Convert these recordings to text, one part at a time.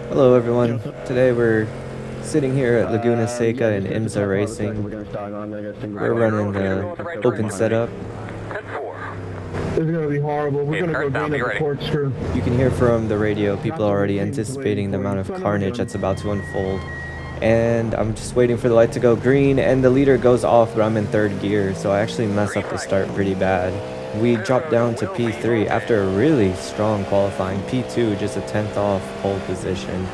Hello everyone, today we're sitting here at Laguna Seca in IMSA Racing. We're running the open setup. This is gonna be horrible. We're gonna go green at the corkscrew. You can hear from the radio people already anticipating the amount of carnage that's about to unfold. And I'm just waiting for the light to go green and the leader goes off, but I'm in third gear, so I actually mess up the start pretty bad. We dropped down to P3 after a really strong qualifying. P2 just a 10th off pole position.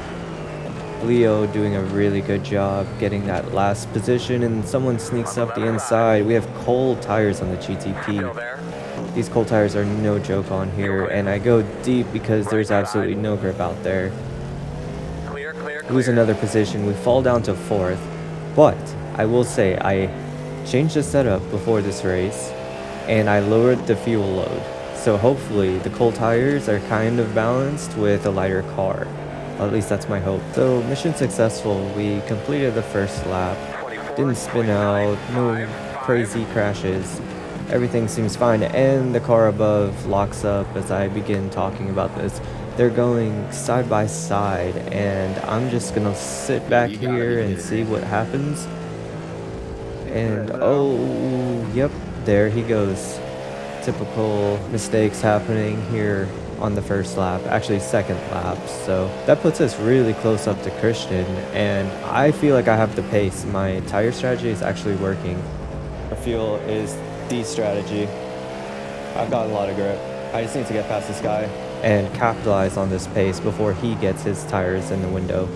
Leo doing a really good job getting that last position, and someone sneaks up the inside. We have cold tires on the GTP. These cold tires are no joke on here, and I go deep because there's absolutely no grip out there. Lose another position. We fall down to 4th, but I will say I changed the setup before this race and I lowered the fuel load, so hopefully the cold tires are kind of balanced with a lighter car. At least that's my hope. So mission successful. We completed the first lap, didn't spin out, no crazy crashes, everything seems fine, and the car above locks up as I begin talking about this. They're going side by side, and I'm just gonna sit back here and see what happens. And oh, yep, there he goes. Typical mistakes happening here on the first lap, actually second lap. So that puts us really close up to Christian, and I feel like I have the pace. My tire strategy is actually working. Our fuel is the strategy. I've got a lot of grip. I just need to get past this guy and capitalize on this pace before he gets his tires in the window.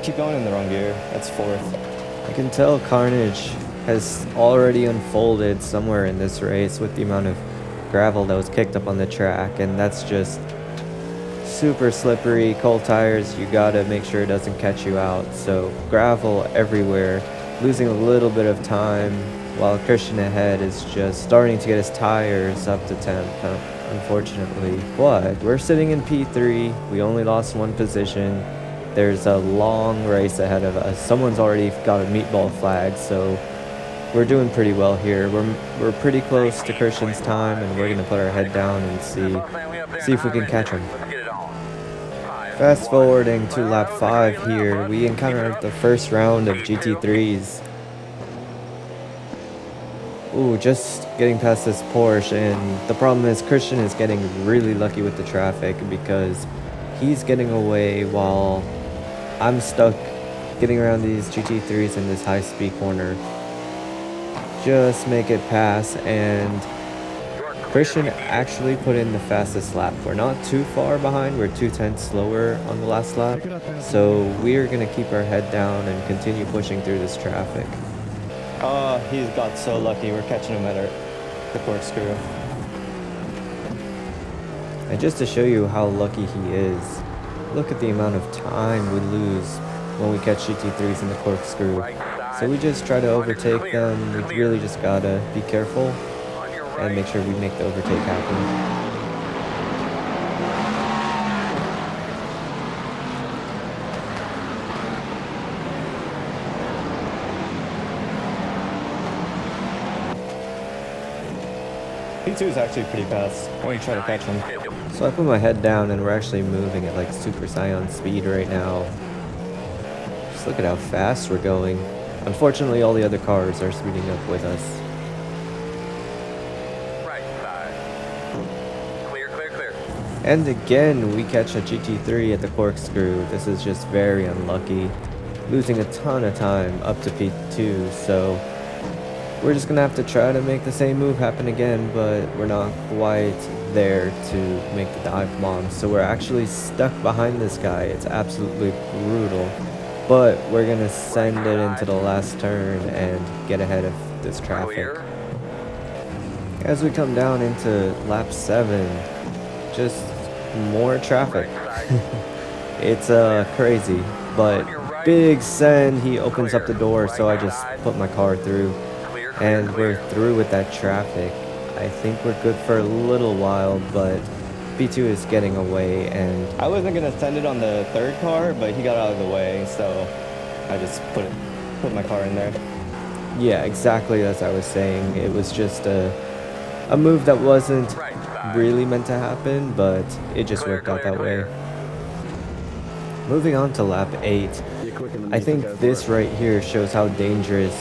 Keep going in the wrong gear. That's 4th. I can tell carnage has already unfolded somewhere in this race with the amount of gravel that was kicked up on the track, and that's just super slippery. Cold tires, you gotta make sure it doesn't catch you out. So gravel everywhere, losing a little bit of time while Christian ahead is just starting to get his tires up to temp, unfortunately. But we're sitting in P3. We only lost one position. There's a long race ahead of us. Someone's already got a meatball flag, so we're doing pretty well here. We're pretty close to Christian's time, and we're gonna put our head down and see if we can catch him. Fast forwarding to lap 5 here, we encountered the first round of GT3s. Ooh, just getting past this Porsche, and the problem is Christian is getting really lucky with the traffic because he's getting away while I'm stuck getting around these GT3s in this high-speed corner. Just make it pass, and Christian actually put in the fastest lap. We're not too far behind. We're 2/10 slower on the last lap, so we're gonna keep our head down and continue pushing through this traffic. Oh, he's got so lucky. We're catching him at the corkscrew. And just to show you how lucky he is, look at the amount of time we lose when we catch GT3s in the corkscrew. So we just try to overtake them. We really just gotta be careful and make sure we make the overtake happen. P2 is actually pretty fast when you try to catch him. So I put my head down and we're actually moving at like Super Saiyan speed right now. Just look at how fast we're going. Unfortunately, all the other cars are speeding up with us. Right side. Clear, clear, clear. And again, we catch a GT3 at the corkscrew. This is just very unlucky. Losing a ton of time up to P2, so we're just gonna have to try to make the same move happen again, but we're not quite there to make the dive bomb. So we're actually stuck behind this guy. It's absolutely brutal. But we're gonna send it into the last turn and get ahead of this traffic. As we come down into lap 7, just more traffic. It's crazy, but big send. He opens up the door, so I just put my car through, and we're through with that traffic. I think we're good for a little while, but P2 is getting away, and I wasn't gonna send it on the third car, but he got out of the way, so I just put my car in there. Yeah, exactly as I was saying. It was just a move that wasn't really meant to happen, but it just worked out that way. Moving on to lap 8, I think this right here shows how dangerous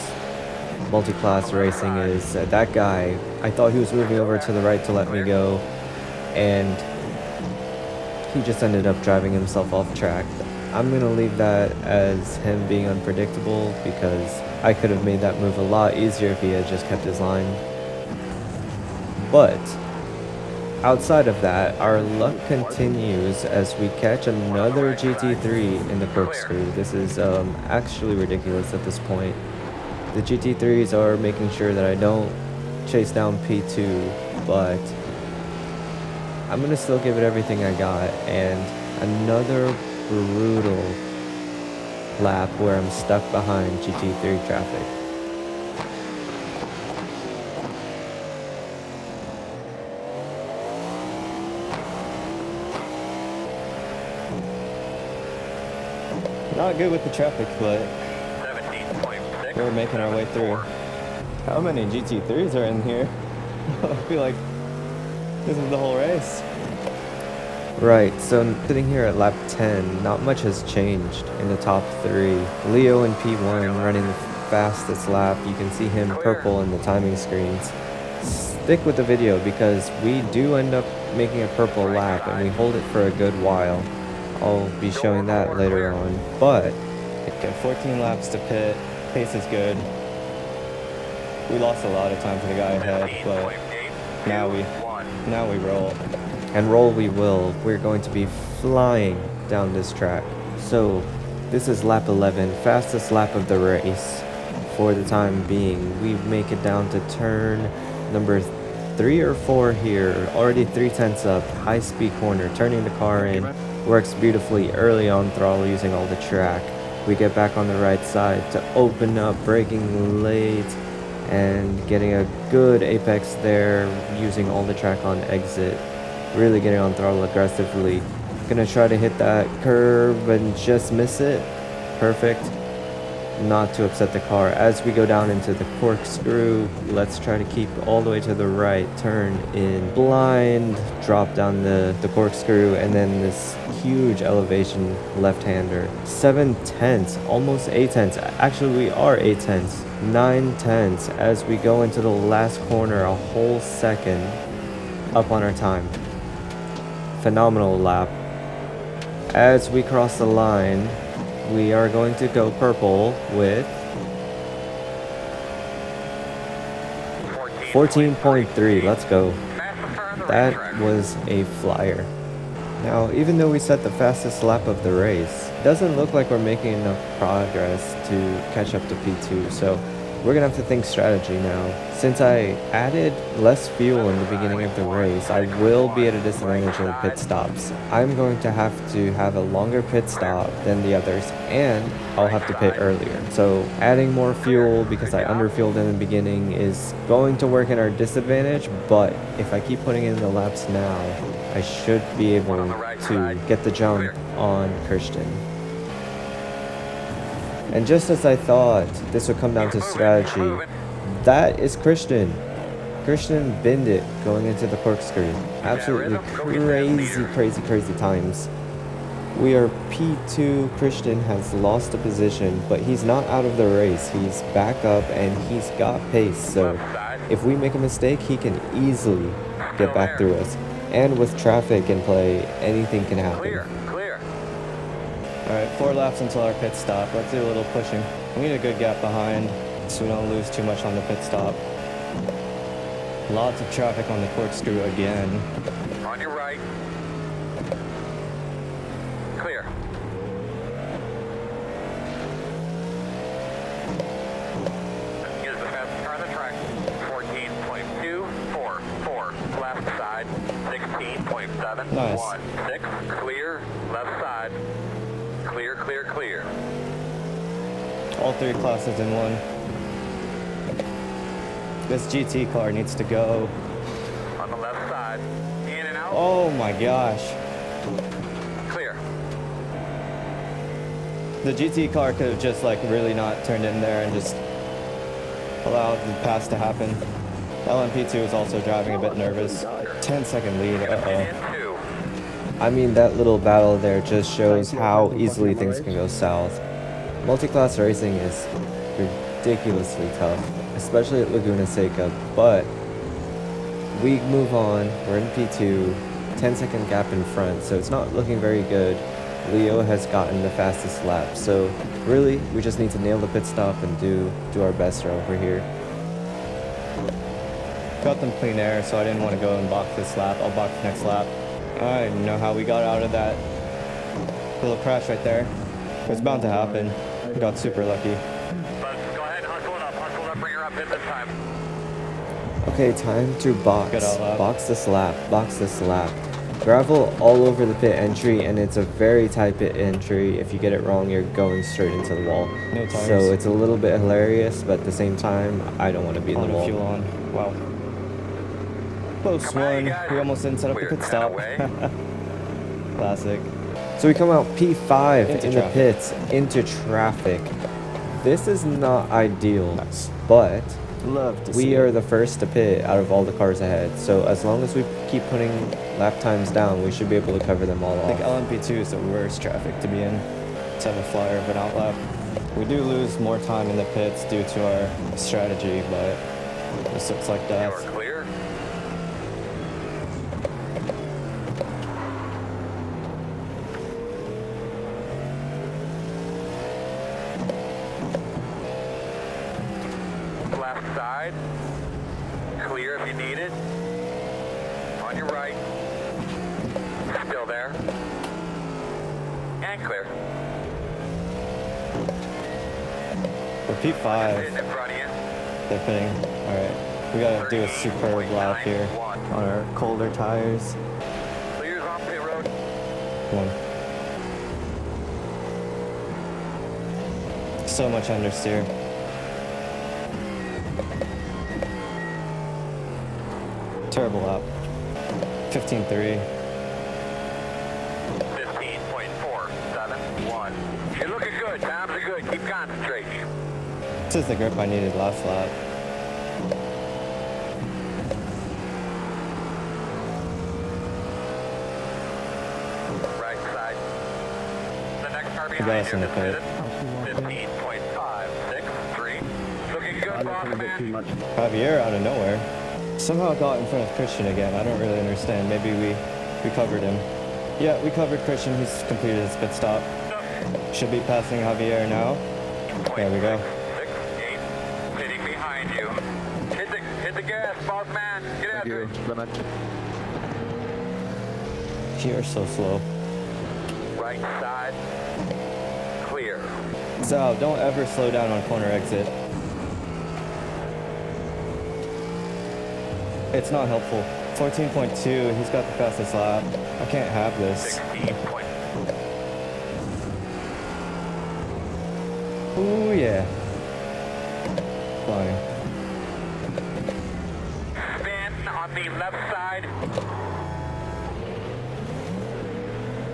multi-class racing is. That guy, I thought he was moving over to the right to let me go, and he just ended up driving himself off track. I'm going to leave that as him being unpredictable because I could have made that move a lot easier if he had just kept his line. But outside of that, our luck continues as we catch another GT3 in the corkscrew. This is actually ridiculous at this point. The GT3s are making sure that I don't chase down P2, but I'm going to still give it everything I got. And another brutal lap where I'm stuck behind GT3 traffic. Not good with the traffic, but we're making our way through. How many GT3s are in here? I feel like this is the whole race. Right, so sitting here at lap 10, not much has changed in the top 3. Leo in P1 running the fastest lap. You can see him purple in the timing screens. Stick with the video because we do end up making a purple lap and we hold it for a good while. I'll be showing that later on, but okay, 14 laps to pit. Pace is good. We lost a lot of time to the guy ahead, but now we roll. And roll we will. We're going to be flying down this track. So this is lap 11, fastest lap of the race for the time being. We make it down to turn number 3 or 4 here. Already 3/10 up, high speed corner, turning the car in. Works beautifully early on throttle using all the track. We get back on the right side to open up, braking late and getting a good apex there using all the track on exit. Really getting on throttle aggressively. Gonna try to hit that curve and just miss it. Perfect. Not to upset the car. As we go down into the corkscrew, let's try to keep all the way to the right, turn in blind, drop down the corkscrew, and then this huge elevation left-hander. 7/10, almost 8/10. Actually, we are 8/10. 9/10 as we go into the last corner, a whole second up on our time. Phenomenal lap. As we cross the line, we are going to go purple with 14.3. Let's go. That was a flyer. Now, even though we set the fastest lap of the race, it doesn't look like we're making enough progress to catch up to P2, so we're gonna have to think strategy now. Since I added less fuel in the beginning of the race, I will be at a disadvantage in the pit stops. I'm going to have a longer pit stop than the others, and I'll have to pit earlier. So adding more fuel because I underfueled in the beginning is going to work in our disadvantage, but if I keep putting in the laps now, I should be able to get the jump on Christian. And just as I thought this would come down to strategy, that is Christian. Christian binned it going into the corkscrew. Absolutely crazy times. We are P2. Christian has lost a position, but he's not out of the race. He's back up and he's got pace. So if we make a mistake, he can easily get back through us. And with traffic in play, anything can happen. Alright, 4 laps until our pit stop. Let's do a little pushing. We need a good gap behind so we don't lose too much on the pit stop. Lots of traffic on the corkscrew again. On your right. Clear. Here's the fastest car on the track. 14.244. Left side. 16.716. Nice. Clear. Left side. Clear. All 3 classes in one. This GT car needs to go. On the left side. In and out. Oh my gosh. Clear. The GT car could have just like really not turned in there and just allowed the pass to happen. LMP2 is also driving a bit nervous. 10-second lead. Uh-oh. I mean, that little battle there just shows how easily things can go south. Multi-class racing is ridiculously tough, especially at Laguna Seca, but we move on. We're in P2, 10-second gap in front, so it's not looking very good. Leo has gotten the fastest lap, so really, we just need to nail the pit stop and do our best over here. Got them clean air, so I didn't want to go and box this lap. I'll box next lap. I don't know how we got out of that little crash right there. It was bound to happen. We got super lucky. But go ahead, hustle it up, bring her up pit this time. Okay, time to box. Good old lap. Box this lap. Gravel all over the pit entry, and it's a very tight pit entry. If you get it wrong, you're going straight into the wall. No tires. So it's a little bit hilarious, but at the same time, I don't want to be in the wall. Fuel on. Wow. Close one. We almost didn't set up the pit stop. Away. Classic. So we come out P5 Into in traffic. the pits, into traffic. This is not ideal, Nice. but Love to we are the first to pit out of all the cars ahead. So as long as we keep putting lap times down, we should be able to cover them all I think off. LMP2 is the worst traffic to be in. To have a flyer of an outlap. We do lose more time in the pits due to our strategy, but this looks like death. You are clear. Left side. Clear if you need it. On your right. Still there. And clear. For P5, Sitting in front of you. they're pitting. Alright, we gotta do a superb lap here on our colder tires. Clears on pit road. Come on. So much understeer. Terrible lap. 15.3. 15.471. You're looking good. Times are good. Keep concentrating. This is the grip I needed last lap. Right side. The next car got behind us you in the is pit. 15.563. Looking good, boss man. Javier out of nowhere somehow got in front of Christian again. I don't really understand. Maybe we covered him. Yeah, we covered Christian. He's completed his pit stop. Should be passing Javier now. There we go. 6, 8. Sitting behind you. Hit the gas, boss man. Get after it. You're so slow. Right side. Clear. So don't ever slow down on corner exit. It's not helpful. 14.2, he's got the fastest lap. I can't have this. 16. Ooh, yeah. Flying. Spin on the left side.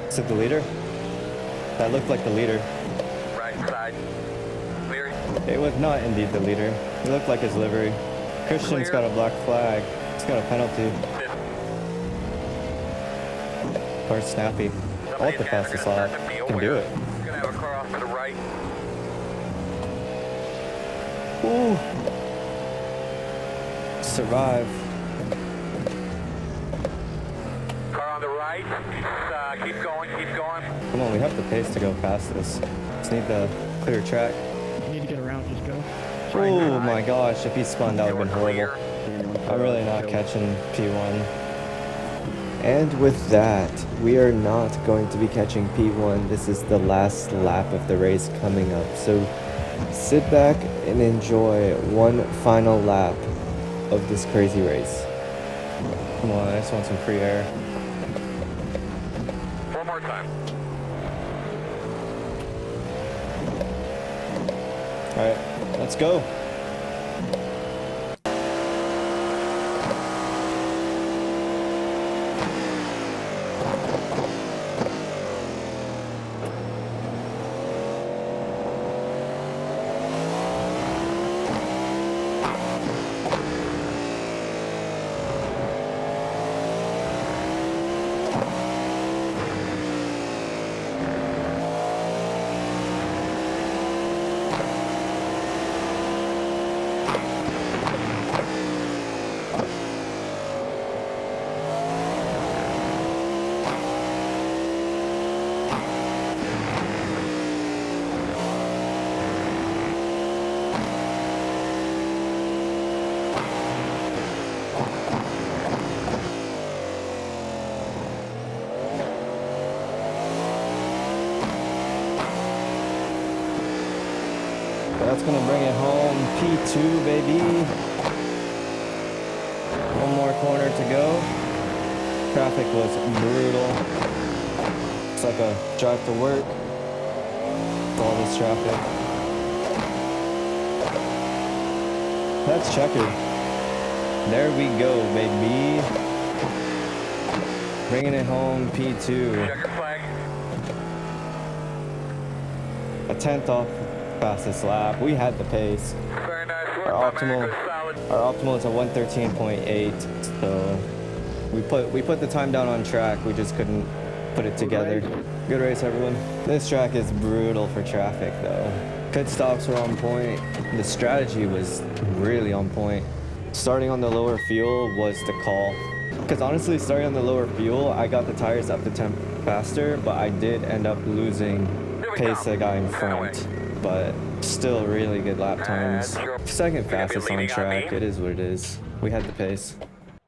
Is it the leader? That looked like the leader. Right side. Clear. It was not indeed the leader. He looked like his livery. Christian's got a black flag. He's got a penalty. Or snappy. I want the fastest lap. Can do it. Gonna have a car off to the right. Ooh. Survive. Car on the right. Keep going, keep going. Come on, we have the pace to go past this. Just need the clear track. You need to get around, just go. Oh my gosh, if he spun, that would have been Clear. horrible. I'm really not catching P1. And with that, we are not going to be catching P1. This is the last lap of the race coming up. So sit back and enjoy one final lap of this crazy race. Come on, I just want some free air. One more time. Alright, let's go. That's gonna bring it home. P2, baby. One more corner to go. Traffic was brutal. It's like a drive to work with all this traffic. That's checkered. There we go, baby. Bringing it home, P2. Checker flag. A 10th off fastest lap. We had the pace. Very nice work, Our my man. optimal, Good solid. our optimal is a 113.8. So we put the time down on track. We just couldn't put it together. Good race, everyone. This track is brutal for traffic, though. Pit stops were on point. The strategy was really on point. Starting on the lower fuel was the call. Because honestly, starting on the lower fuel, I got the tires up to temp faster, but I did end up losing pace to the guy in front. But still really good lap times. Second fastest on track. It is what it is. We had the pace.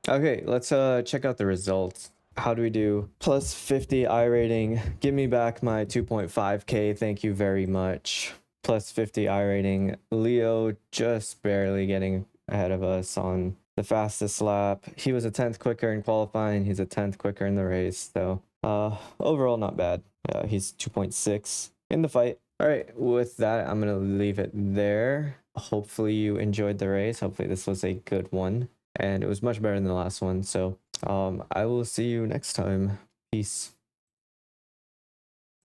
Okay, let's check out the results. How do we do? Plus 50 iRating. Give me back my 2.5K. Thank you very much. Plus 50 iRating. Leo just barely getting ahead of us on the fastest lap. He was a 10th quicker in qualifying. He's a 10th quicker in the race. So overall, not bad. He's 2.6 in the fight. All right, with that, I'm going to leave it there. Hopefully you enjoyed the race. Hopefully this was a good one. And it was much better than the last one. So I will see you next time. Peace.